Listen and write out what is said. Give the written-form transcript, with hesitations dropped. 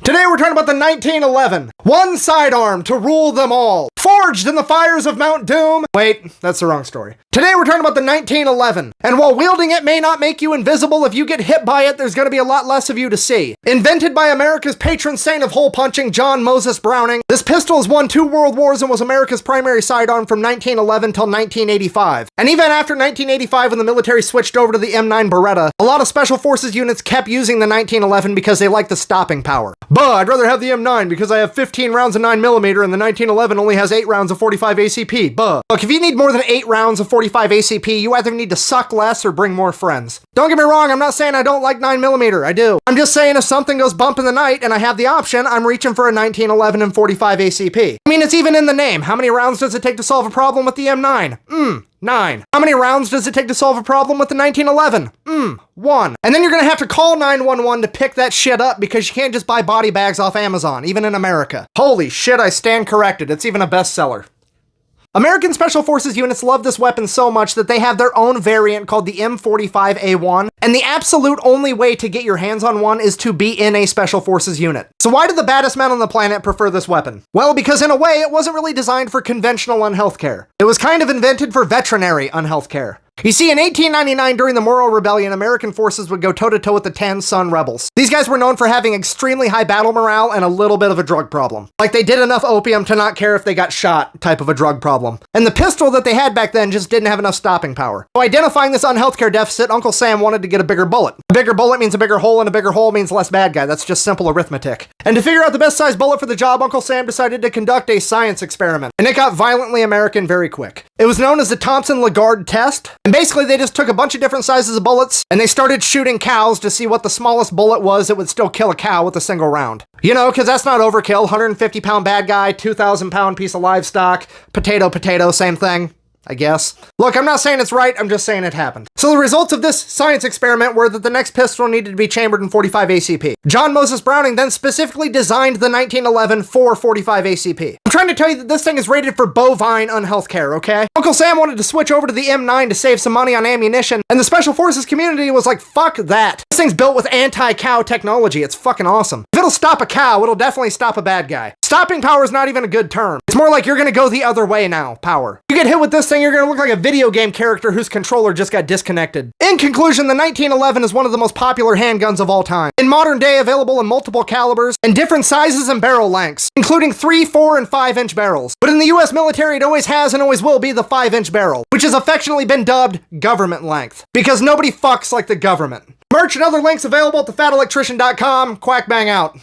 Today we're talking about the 1911. One sidearm to rule them all. Forged in the fires of Mount Doom. Wait, that's the wrong story. Today we're talking about the 1911. And while wielding it may not make you invisible, if you get hit by it, there's gonna be a lot less of you to see. Invented by America's patron saint of hole punching, John Moses Browning, this pistol has won 2 world wars and was America's primary sidearm from 1911 till 1985. And even after 1985, when the military switched over to the M9 Beretta, a lot of special forces units kept using the 1911 because they like the stopping power. But I'd rather have the M9 because I have 15 rounds of 9mm and the 1911 only has 8 rounds of 45 ACP. Look, if you need more than 8 rounds of 45 ACP, you either need to suck less or bring more friends. Don't get me wrong, I'm not saying I don't like 9mm, I do. I'm just saying if something goes bump in the night and I have the option, I'm reaching for a 1911 and 45 ACP. I mean, it's even in the name. How many rounds does it take to solve a problem with the M9? 9. How many rounds does it take to solve a problem with the 1911? 1. And then you're gonna have to call 911 to pick that shit up because you can't just buy body bags off Amazon, even in America. Holy shit, I stand corrected. It's even a bestseller. American Special Forces units love this weapon so much that they have their own variant called the M45A1, and the absolute only way to get your hands on one is to be in a Special Forces unit. So why do the baddest men on the planet prefer this weapon? Well, because in a way, it wasn't really designed for conventional unhealth care. It was kind of invented for veterinary unhealth care. You see, in 1899, during the Moro Rebellion, American forces would go toe-to-toe with the Tan Sun rebels. These guys were known for having extremely high battle morale and a little bit of a drug problem. Like, they did enough opium to not care if they got shot type of a drug problem. And the pistol that they had back then just didn't have enough stopping power. So identifying this unhealthcare deficit, Uncle Sam wanted to get a bigger bullet. A bigger bullet means a bigger hole, and a bigger hole means less bad guy. That's just simple arithmetic. And to figure out the best size bullet for the job, Uncle Sam decided to conduct a science experiment. And it got violently American very quick. It was known as the Thompson-Lagarde test. And basically, they just took a bunch of different sizes of bullets, and they started shooting cows to see what the smallest bullet was that would still kill a cow with a single round. You know, because that's not overkill. 150-pound bad guy, 2,000-pound piece of livestock, potato, same thing, I guess. Look, I'm not saying it's right, I'm just saying it happened. So the results of this science experiment were that the next pistol needed to be chambered in 45 ACP. John Moses Browning then specifically designed the 1911 for 45 ACP. I'm trying to tell you that this thing is rated for bovine unhealth care, okay? Uncle Sam wanted to switch over to the M9 to save some money on ammunition, and the Special Forces community was like, fuck that. This thing's built with anti-cow technology, it's fucking awesome. If it'll stop a cow, it'll definitely stop a bad guy. Stopping power is not even a good term. It's more like you're gonna go the other way now, power. You get hit with this thing, you're gonna look like a video game character whose controller just got disconnected. In conclusion, the 1911 is one of the most popular handguns of all time. In modern day, available in multiple calibers and different sizes and barrel lengths, including 3, 4, and 5-inch barrels. But in the US military, it always has and always will be the 5-inch barrel, which has affectionately been dubbed government length, because nobody fucks like the government. Merch and other links available at thefatelectrician.com. Quack bang out.